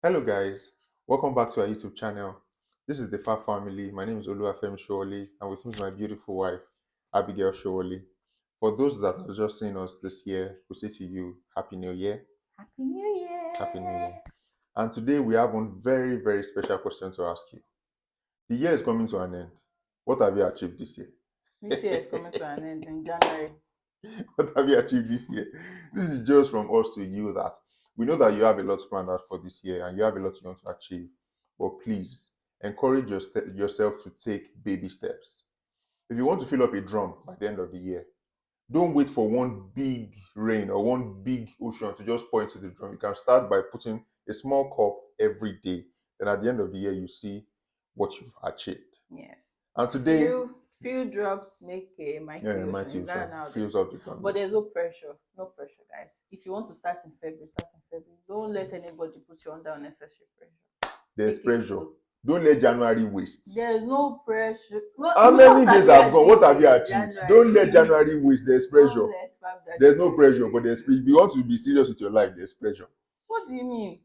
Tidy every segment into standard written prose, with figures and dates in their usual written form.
Hello, guys. Welcome back to our YouTube channel. This is the Fab Family. My name is Oluwafemi Showoli, and with me is my beautiful wife, Abigail Showoli. For those that have just seen us this year, we say to you, Happy New Year. Happy New Happy New Year! Year. And today we have one very, very special question to ask you. The year is coming to an end. What have you achieved this year? This year is coming to an end in January. What have you achieved this year? This is just from us to you that we know that you have a lot planned out for this year and you have a lot you want to achieve. But please encourage yourself to take baby steps. If you want to fill up a drum by the end of the year, don't wait for one big rain or one big ocean to just pour into the drum. You can start by putting a small cup every day. Then at the end of the year, you see what you've achieved. Yes. And today, Few drops make a mighty yeah, ocean. Mighty Is that Ocean how they fills say? up the drum. But Yes. there's no pressure. No pressure, guys. If you want to start in February, start in February. Don't let anybody put you under unnecessary pressure. There's Take it pressure. slow. Don't let January waste. There's no pressure. How many days have gone? What have you in achieved? Don't let January waste. There's pressure. Don't let There's no pressure, but if you want to be serious with your life, there's pressure. What do you mean?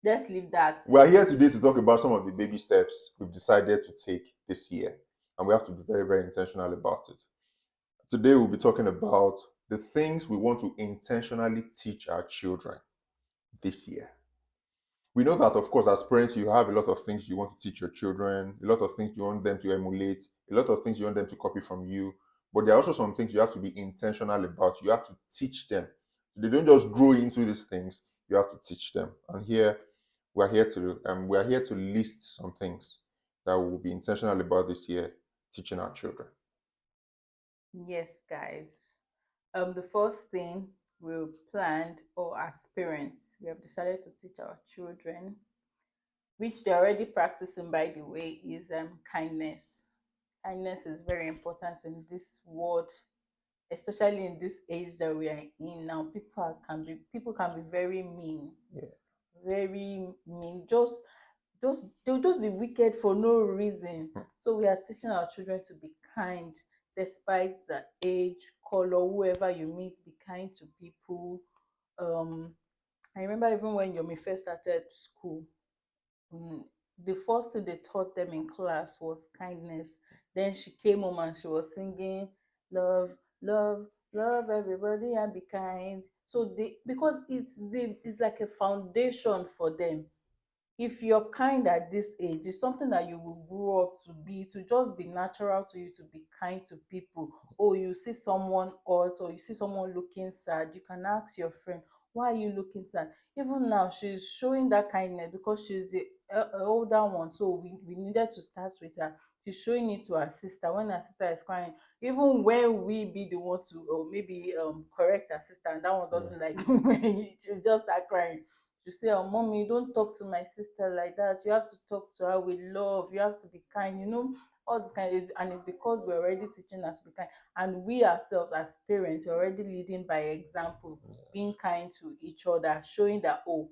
Let's leave that. We are here today to talk about some of the baby steps we've decided to take this year, and we have to be very, very intentional about it. Today, we'll be talking about the things we want to intentionally teach our children this year. We know that, of course, as parents, you have a lot of things you want to teach your children, a lot of things you want them to emulate, a lot of things you want them to copy from you. But there are also some things you have to be intentional about. You have to teach them. They don't just grow into these things. You have to teach them. And here we're here to list some things that we'll be intentional about this year, teaching our children. Yes, guys. The first thing we've planned, or as parents, we have decided to teach our children, which they're already practicing, by the way, is kindness. Kindness is very important in this world, especially in this age that we are in now. People can be very mean, Yeah. very mean. Just they'll just be wicked for no reason. So we are teaching our children to be kind, despite the age, color, whoever you meet. Be kind to people. um I remember even when Yomi first started school, mm, the first thing they taught them in class was kindness. Then she came home and she was singing, love, love, love everybody and be kind. So they, because it's like a foundation for them. If you're kind at this age, it's something that you will grow up to be, to just be natural to you to be kind to people. Oh, you see someone hurt or you see someone looking sad, you can ask your friend, why are you looking sad? Even now she's showing that kindness because she's the older one, so we needed to start with her. She's showing it to her sister when her sister is crying, even when we be the one to, or maybe correct her sister, and that one doesn't like when she just start crying. You say, oh mommy, don't talk to my sister like that, you have to talk to her with love, you have to be kind, all this kind of, and it's because we're already teaching us to be kind. And we ourselves as parents are already leading by example, being kind to each other, showing that, oh,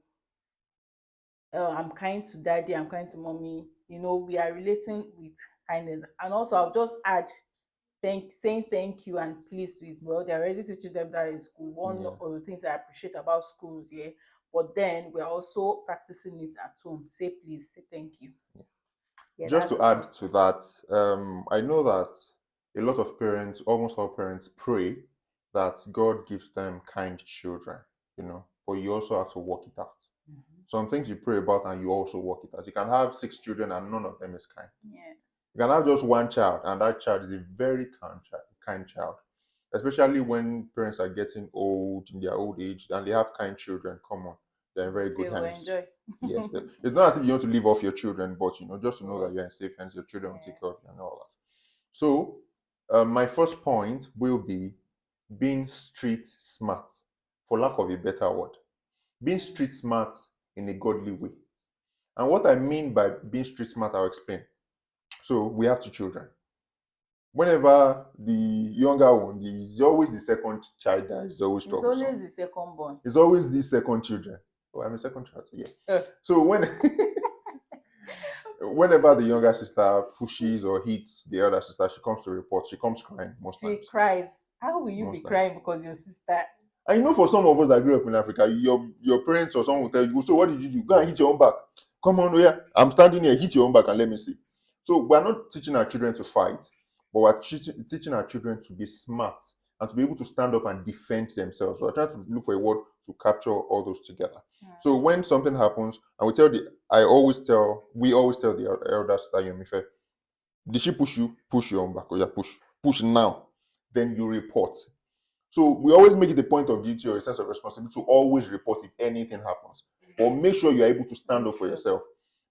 I'm kind to daddy, I'm kind to mommy, we are relating with kindness. And also I'll just add, saying thank you and please to it. Well, they're already teaching them that in school. One Yeah. of the things I appreciate about schools, yeah. But then we're also practicing it at home. Say please, say thank you. Yeah, Just that's to the add first to one. that, I know that a lot of parents, almost all parents, pray that God gives them kind children, but you also have to work it out. Mhm. Some things you pray about and you also work it out. You can have 6 children and none of them is kind. Yeah. You can have just one child and that child is a very kind child. Especially when parents are getting old in their old age and they have kind children. Come on, they're in very They good will hands. enjoy. Yes, it's not as if you want to live off your children, but just to know that But you're in safe hands, your children will take yeah. care of you and all that. So, my first point will be being street smart, for lack of a better word. Being street smart in a godly way. And what I mean by being street smart, I'll explain. So, we have 2 children. Whenever the younger one is always the second child that is always It's troublesome. always the second born. It's always the second children. Oh, I'm a second child, so yeah. Uh, So whenever the younger sister pushes or hits the elder sister, she comes to report. She comes crying most she times. cries. How will you be Most times. crying because your sister? And for some of us that grew up in Africa, your parents or someone will tell you, so what did you do? Go and hit your own back. Come on, oh yeah, I'm standing here, hit your own back and let me see. So we're not teaching our children to fight, but we're teaching our children to be smart and to be able to stand up and defend themselves. We're trying to look for a word to capture all those together. So when something happens, and we always tell the elders that Yomife, did she push you? Push your own back. Oh yeah, push. Push now. Then you report. So we always make it a point of duty or a sense of responsibility to always report if anything happens. Or make sure you're able to stand up for yourself.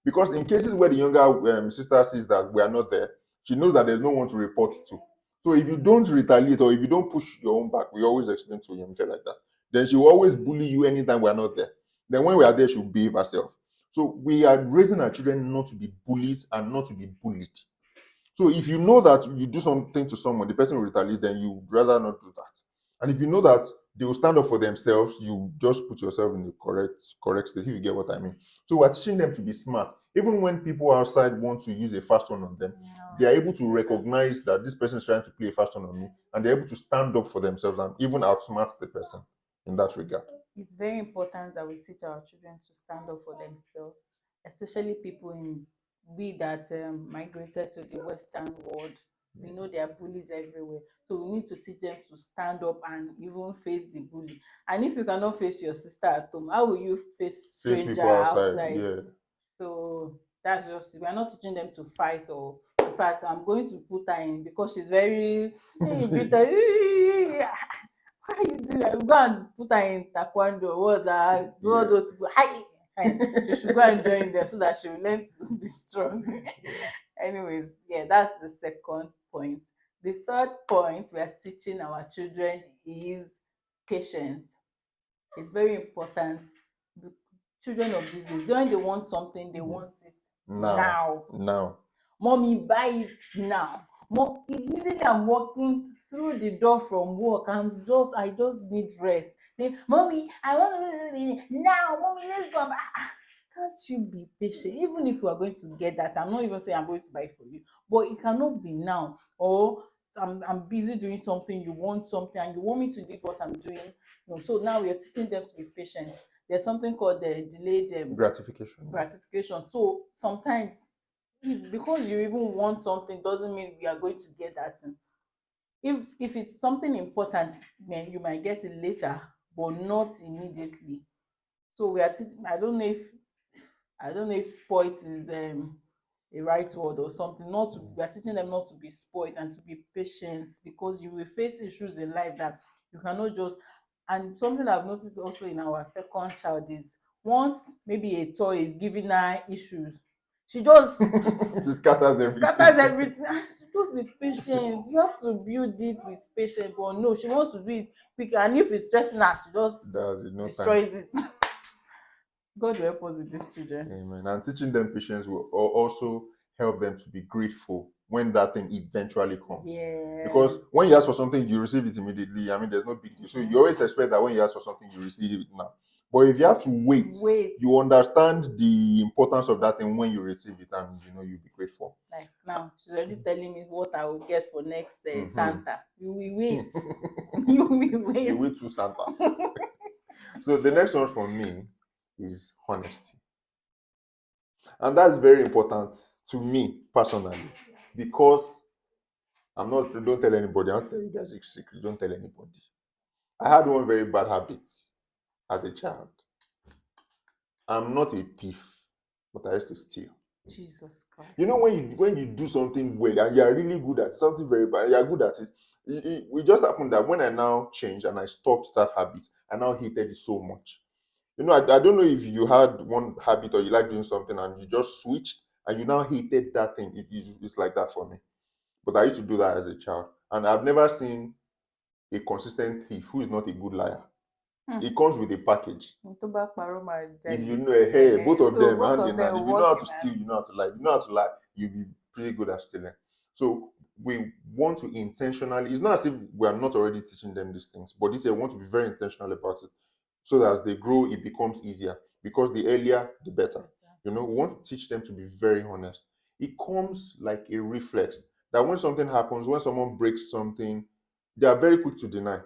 Because in cases where the younger sister sees that we are not there, she knows that there's no one to report to. So if you don't retaliate or if you don't push your own back, we always explain to Yomife like that. Then she will always bully you anytime we are not there. Then when we are there, she'll behave herself. So we are raising our children not to be bullies and not to be bullied. So if you know that you do something to someone, the person will retaliate, then you would rather not do that. And if you know that they will stand up for themselves, you just put yourself in the correct state, if you get what I mean. So we're teaching them to be smart. Even when people outside want to use a fast one on them, they are able to recognize that this person is trying to play a fast one on me, and they're able to stand up for themselves and even outsmart the person in that regard. It's very important that we teach our children to stand up for themselves, especially people in we that migrated to the Western world. We know there are bullies everywhere, so we need to teach them to stand up and even face the bully. And if you cannot face your sister at home, how will you face Face stranger people outside, outside? yeah. So that's just, we are not teaching them to fight. Or in fact, I'm going to put her in because she's very bitter. Why you do that? Go and put her in taekwondo. What's that? All Yeah. those people. Hi. She should go and join them so that she will learn to be strong. Anyways, yeah, that's the second point. The third point we are teaching our children is patience. It's very important. The children of these days, when they want something, they want it now. Mommy, buy it now. Immediately I'm walking through the door from work, I just need rest. Mommy, I want now. Mommy, let's go. Can't you be patient? Even if you are going to get that, I'm not even saying I'm going to buy it for you, but it cannot be now. Or I'm busy doing something, you want something, and you want me to leave what I'm doing. No, so now we are teaching them to be patient. There's something called the delayed gratification. So sometimes, because you even want something doesn't mean we are going to get that thing. If it's something important, then you might get it later, but not immediately. So we are I don't know if spoiled is a right word or something. Not to, we are teaching them not to be spoiled and to be patient, because you will face issues in life that you cannot just. And something I've noticed also in our second child is, once maybe a toy is giving her issues, she just She scatters everything. She just be patient. You have to build it with patience, but no, she wants to do it quick, and if it's stressing her, she just destroys it. God will help us with these children. Amen. And teaching them patience will also help them to be grateful when that thing eventually comes. Yes. Because when you ask for something, you receive it immediately. I mean, there's no big deal. So you always expect that when you ask for something, you receive it now. But if you have to wait, you understand the importance of that thing when you receive it, and you'll be grateful. Like now, she's already telling me what I will get for next Santa. You will wait. You will wait. You wait 2 Santas. So the next one from me is honesty. And that's very important to me personally, because don't tell anybody. I'll tell you guys a secret. Don't tell anybody. I had one very bad habit as a child. I'm not a thief, but I used to steal. Jesus Christ. When you do something well and you're really good at something very bad, you're good at it. It just happened that when I now changed and I stopped that habit, I now hated it so much. I don't know if you had one habit or you like doing something and you just switched and you now hated that thing. It's like that for me. But I used to do that as a child. And I've never seen a consistent thief who is not a good liar. It comes with a package. If you know, hey, both of them hand in hand. If you know how to steal, you know how to lie. If you know how to lie, you'll be pretty good at stealing. So we want to intentionally, it's not as if we are not already teaching them these things, but this year we want to be very intentional about it, so that as they grow, it becomes easier. Because the earlier, the better. We want to teach them to be very honest. It comes like a reflex that when something happens, when someone breaks something, they are very quick to deny.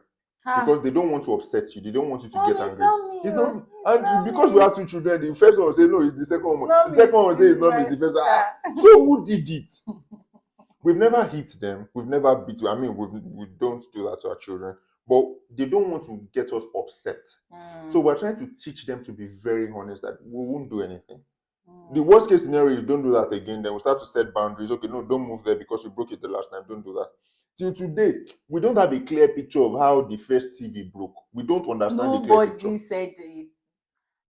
Ah, because they don't want to upset you. They don't want you to Mom, get it's angry. not me. It's not Oh. me. It's And not because we me. have two children, the first one will say, no, it's the second It's one. not The me. second one will say, It's it's not me, my it's the first one. sister. So who did it? We've never hit them. We've never beat them. I mean, we don't do that to our children. But they don't want to get us upset. So Mm, we're trying to teach them to be very honest that we won't do anything. The mm. worst case scenario is don't do that again. Then we start to set boundaries. Okay, no, don't move there because you broke it the last time. Don't do that. Till today, we don't have a clear picture of how the first TV broke. We don't understand the clear picture. Nobody said it.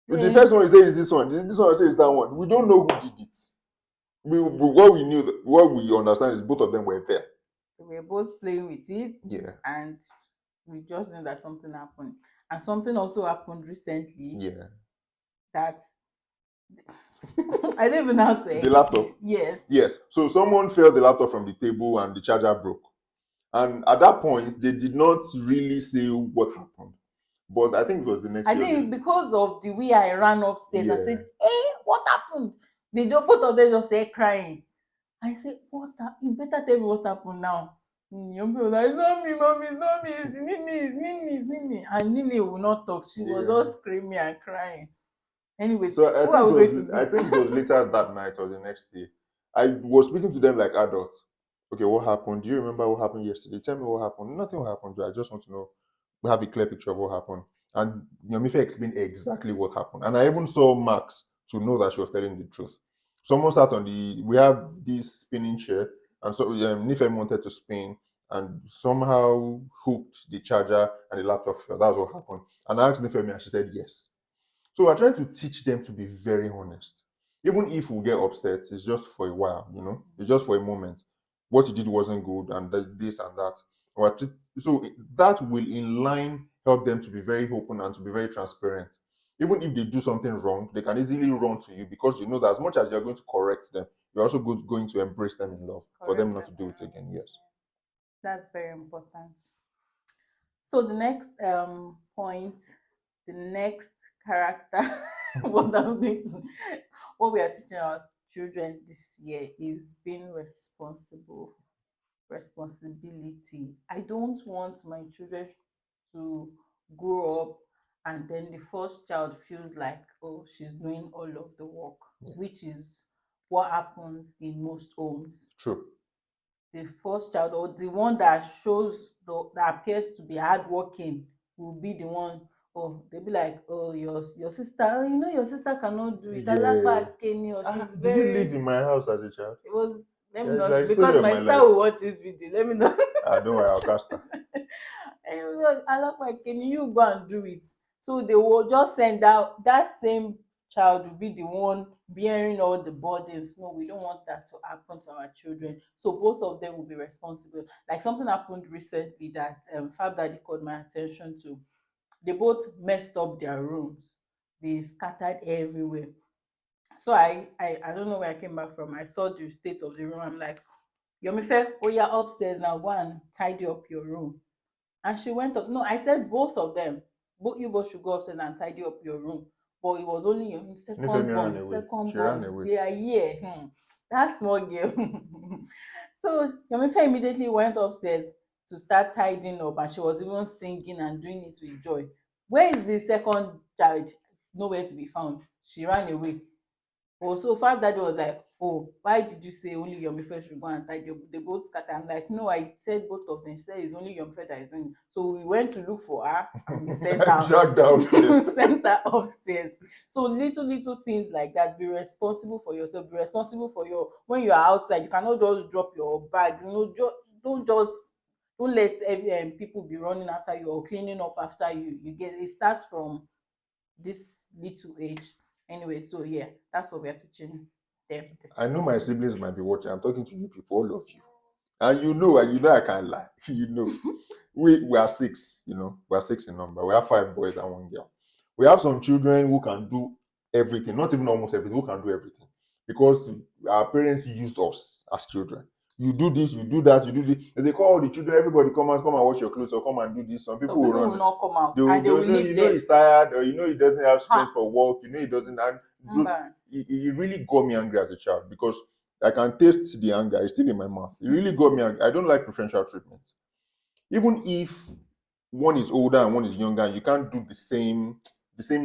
The first one you say is this one. This one says that one. We don't know who did it. What we understand is both of them were there. We were both playing with it, Yeah, and we just knew that something happened. And something also happened recently yeah. that I don't even know how to The explain. laptop. Yes. Yes. So someone fell the laptop from the table and the charger broke. And at that point, they did not really say what happened. But I think it was the next I day. think because of the way I ran upstairs, I Yeah. said, "Hey, what happened?" They just both of them just started crying. I said, "What happened? You better tell me what happened now." Yombi was like, "It's not me, mom, it's not me, it's Nini, it's Nini, it's Nini." And Nini will not talk. She was Yeah. just screaming and crying. Anyways, So I who are think we going to I think it was later that night or the next day. I was speaking to them like adults. Okay, what happened? Do you remember what happened yesterday? Tell me what happened. Nothing happened. I just want to know. We have a clear picture of what happened. And Yomife explained exactly what happened. And I even saw Max to know that she was telling the truth. Someone sat on we have this spinning chair, and so Nifem wanted to spin and somehow hooked the charger and the laptop fell. That's what happened. And I asked Nifemi and she said yes. So we're trying to teach them to be very honest. Even if we get upset, it's just for a while, it's just for a moment. What you did wasn't good, and this and that. So that will in line help them to be very open and to be very transparent. Even if they do something wrong, they can easily run to you because you know that as much as you're going to correct them, you're also going to embrace them in love for them not to do it again. Yes. That's very important. So the next point, the next character, what does it what we are teaching our children this year is being responsible. Responsibility. I don't want my children to grow up and then the first child feels like, oh, she's doing all of the work, Yeah. which is what happens in most homes. True. The first child or the one that that appears to be hardworking will be the one. Oh, they'll be like, oh, your sister, oh, your sister cannot do it. Yeah. Alagba Kenny, or she's Did you live very. in my house as a child? It was. Let me Yeah, it's not, like story because of my my sister life. will watch this video. Let me not. Don't worry, I'll cast her. And it was like, can you go and do it? So they will just send out that same child will be the one bearing all the burdens. No, we don't want that to happen to our children. So both of them will be responsible. Like something happened recently that Fab Daddy called my attention to. They both messed up their rooms. They scattered everywhere. So I don't know where I came back from. I saw the state of the room. I'm like, Yomife, oh, you're upstairs now. Go and tidy up your room. And she went up. No, I said both of them. You both should go upstairs and tidy up your room. But it was only your second Nifemi ran born. away. Second She ran born. away. They are here. That small girl. So Yomife immediately went upstairs to start tidying up, and she was even singing and doing it with joy. Where is the second child? Nowhere to be found. She ran away. Oh, so Fab Daddy was like, oh, why did you say only Yomife should go and tidy up? They both scatter. I'm like, no, I said both of them. She said it's only Yomife that is doing it. So we went to look for her and we sent her, Dragged her upstairs. sent her upstairs. So little things like that. Be responsible for yourself. Be responsible for when you are outside. You cannot just drop your bags. Don't let people be running after you or cleaning up after you. It starts from this little age. Anyway, so yeah, that's what we are teaching them. I know my siblings might be watching. I'm talking to you people, all of you. And you know I can't lie. We are six, we are six in number. We have 5 boys and 1 girl. We have some children who can do everything, not even almost everything, who can do everything. Because our parents used us as children. You do this, you do that, you do this. If they call all the children, everybody come and wash your clothes or come and do this. Some people will run. Will not come out. They will leave them. he's tired, or he doesn't have strength for work, he doesn't. And it really got me angry as a child because I can taste the anger. It's still in my mouth. It really got me angry. I don't like preferential treatment. Even if one is older and one is younger, and you can't do the same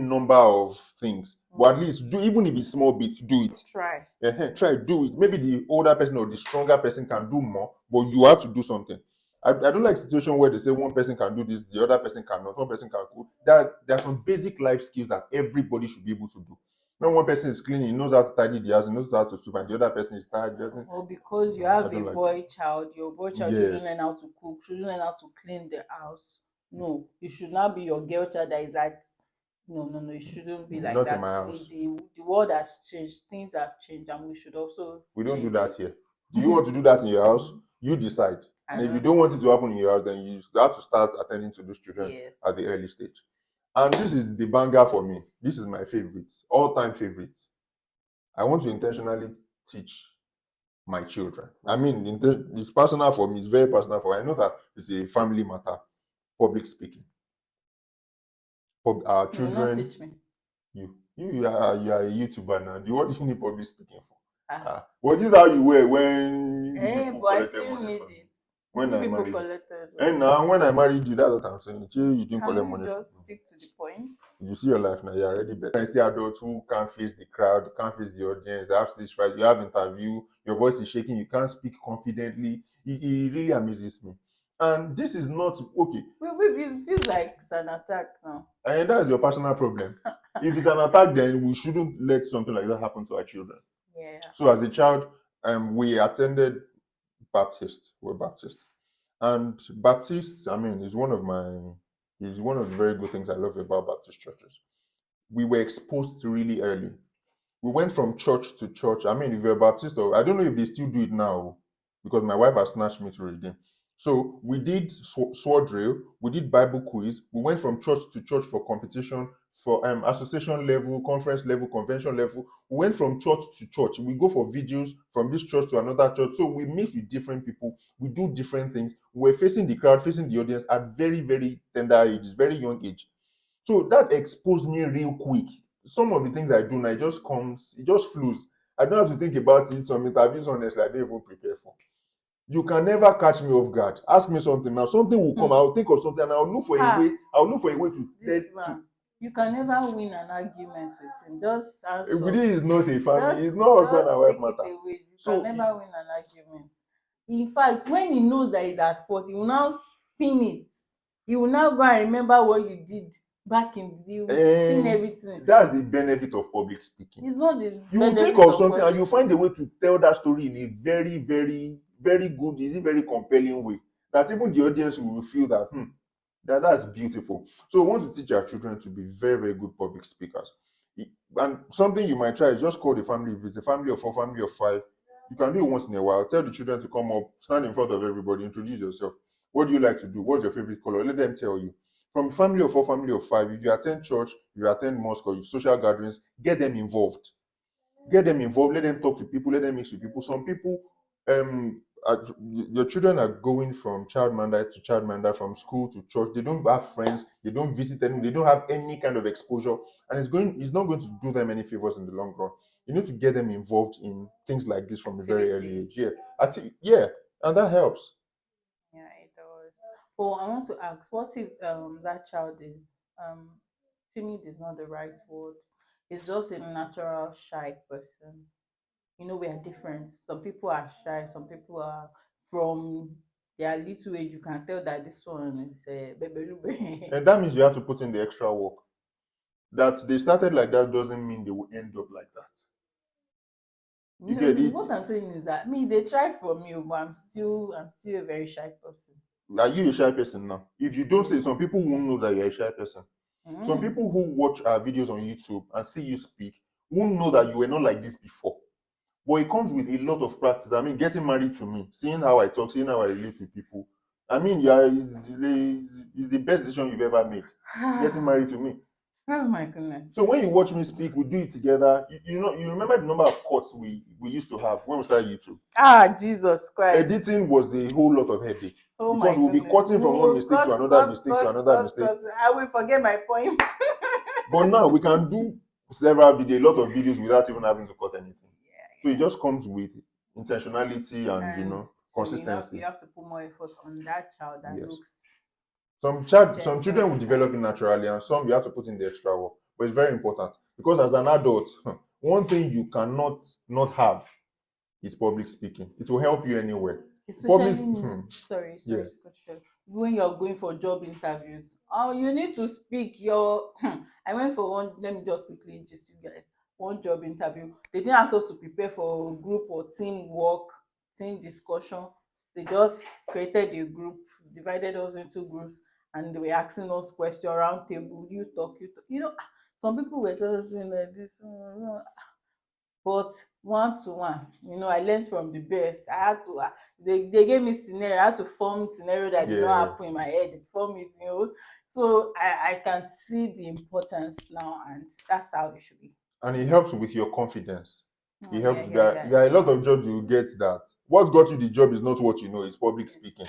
number of things. But at least do, even if it's small bit, do it. Try. Try do it. Maybe the older person or the stronger person can do more, but you have to do something. I don't like situation where they say one person can do this, the other person cannot. One person can cook. There are some basic life skills that everybody should be able to do. When one person is cleaning, he knows how to tidy the house, he knows how to sweep, and the other person is tired, doesn't. Or because you I have a don't like boy child, your boy child shouldn't Yes. learn how to cook, shouldn't learn how to clean the house. No, it should not be your girl child that is that. No, it shouldn't be like Not that. in my house. The world has changed, things have changed, and we should also We don't do change that it. here. Do you want to do that in your house? You decide. I And if you don't don't know. want it to happen in your house, then you have to start attending to those children Yes. at the early stage. And this is the banger for me. This is my favorite, all-time favorite. I want to intentionally teach my children. I mean, it's personal for me. It's very personal for me. I know that it's a family matter. Public speaking. Our You will not children. teach me. You are a YouTuber now. What do you need public speaking for? Ah. But this is how you were when people But I collected still money need from you. it. When You I people married you. collected. And now when I married you, that's what I'm saying. You didn't Can collect we money from just me. stick to the point? You see your life now, you're already better. I see adults who can't face the crowd, can't face the audience, they have stage fright, you have interview, your voice is shaking, you can't speak confidently. It really amazes me. And this is not okay. It feels like it's an attack now. And that's your personal problem. If it's an attack, then we shouldn't let something like that happen to our children. Yeah. So as a child, we attended Baptist. We're Baptist. And Baptist, I mean, is one of the very good things I love about Baptist churches. We were exposed really early. We went from church to church. I mean, if you're a Baptist, or I don't know if they still do it now, because my wife has snatched me to redeem. So we did sword drill, we did Bible quiz, we went from church to church for competition, for association level, conference level, convention level. We went from church to church. We go for videos from this church to another church. So we mix with different people, we do different things. We're facing the crowd, facing the audience at very, very tender ages, very young age. So that exposed me real quick. Some of the things I do now, it just flows. I don't have to think about it. Some interviews, honestly, I don't even prepare for. You can never catch me off guard. Ask me something now. Something will come. I'll think of something and I'll look for a way. I'll look for a way to This tell. man, you can never win an argument with him. Just answer. This is not a family. It's not husband and wife matter. You So can never win an argument. In fact, when he knows that he's at fault, he will now spin it. He will now go and remember what you did back in the day. He will spin everything. That's the benefit of public speaking. It's not the You will think of something and you find a way to tell that story in a very, very, very good, very compelling way that even the audience will feel that that's beautiful. So we want to teach our children to be very, very good public speakers. And something you might try is just call the family. If it's a family of 4, family of 5, you can do it once in a while. Tell the children to come up, stand in front of everybody, introduce yourself. What do you like to do? What's your favorite color? Let them tell you. From family of 4, family of 5, if you attend church, if you attend mosque or social gatherings, get them involved. Let them talk to people, let them mix with people. Some people, your children are going from childminder to childminder, from school to church. They don't have friends, they don't visit anyone, they don't have any kind of exposure, and it's not going to do them any favors in the long run. You need to get them involved in things like this from a very early age. Yeah, and that helps. Yeah, it does. But I want to ask, what if that child is timid is not the right word. It's just a natural shy person. We are different. Some people are shy, some people are from their little age. You can tell that this one is And that means you have to put in the extra work. That they started like that doesn't mean they will end up like that. You get it? What I'm saying is that they try for me, but I'm still a very shy person. Are you a shy person now? If you don't say, some people won't know that you're a shy person. Some people who watch our videos on YouTube and see you speak won't know that you were not like this before. But it comes with a lot of practice. I mean, getting married to me, seeing how I talk, seeing how I relate with people. I mean, it's the best decision you've ever made. Getting married to me. Oh my goodness. So when you watch me speak, we do it together. You remember the number of cuts we used to have when we started YouTube? Jesus Christ. Editing was a whole lot of headache. Oh because we'll be cutting from one mistake to another mistake to another mistake. I will forget my point. But now we can do several videos, a lot of videos without even having to cut anything. So it just comes with intentionality and consistency. You have to put more effort on that child that looks Some Just children will very develop it kind. naturally, and some you have to put in the extra work. But it's very important because as an adult, one thing you cannot not have is public speaking. It will help you anywhere. Public, Especially sorry yeah, to cut you short. When you're going for job interviews, oh, you need to speak your I went for one, let me just quickly gist you guys, one job interview. They didn't ask us to prepare for group or team work, team discussion. They just created a group, divided us into groups, and they were asking us questions around table. You talk. Some people were just doing like this. But one to one, I learned from the best. I had to they gave me scenario. I had to form scenario that did not yeah. happen in my head. It form it. So I can see the importance now, and that's how it should be. And it helps with your confidence. Oh, It yeah, helps. yeah, yeah. There are a lot of jobs you get that what got you the job is not what you know, it's public It's speaking.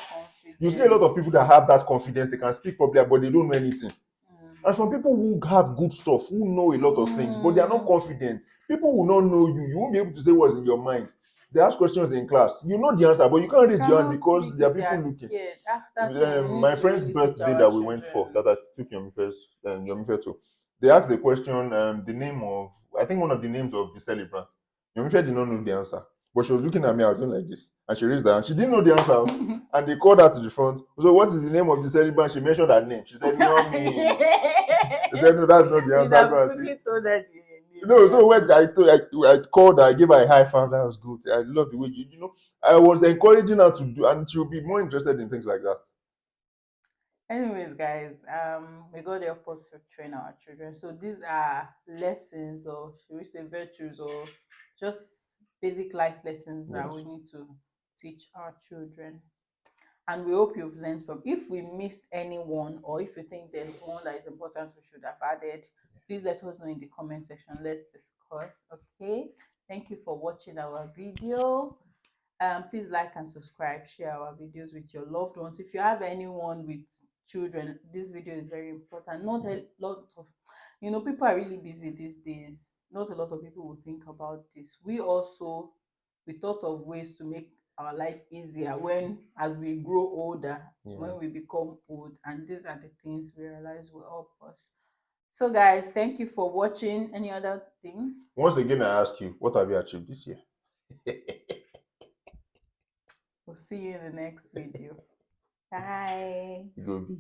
You see a lot confidence. of people that have that confidence, they can speak public, but they don't know anything. Mm. And some people who have good stuff, who know a lot of things, but they are not Mm. confident. People will not know you. You won't be able to say what's in your mind. They ask questions in class. You know the answer, but you can't You raise your hand cannot because speak there are if they people are looking. scared. That one we need My to friend's really teach birthday our that we went for, children. that I took Yomife to, they asked the question, the name of, I think one of the names of the celebrant. Yomife did not know the answer, but she was looking at me, I was doing like this, and she raised her hand. She didn't know the answer, and they called her to the front. So, what is the name of the celebrant? She mentioned her name. She said, Yomi. They said, no, that's not the You'd answer. have Go and see. quickly told that you No, knew so that. when I called her, I gave her a high five. That was good. I love the way I was encouraging her to do, and she'll be more interested in things like that. Anyways, guys, we got the help to train our children. So these are lessons, or should we say virtues, or just basic life lessons that Yes. we need to teach our children. And we hope you've learned from. If we missed anyone, or if you think there's one that is important we should have added, please let us know in the comment section. Let's discuss. Okay. Thank you for watching our video. Please like and subscribe, share our videos with your loved ones. If you have anyone with children, this video is very important. Not a lot of people are really busy these days. Not a lot of people will think about this. We thought of ways to make our life easier when as we grow older, Yeah. when we become old, and these are the things we realize will help us. So guys, thank you for watching. Any other thing? Once again, I ask you, what have you achieved this year? We'll see you in the next video. Bye. It will be.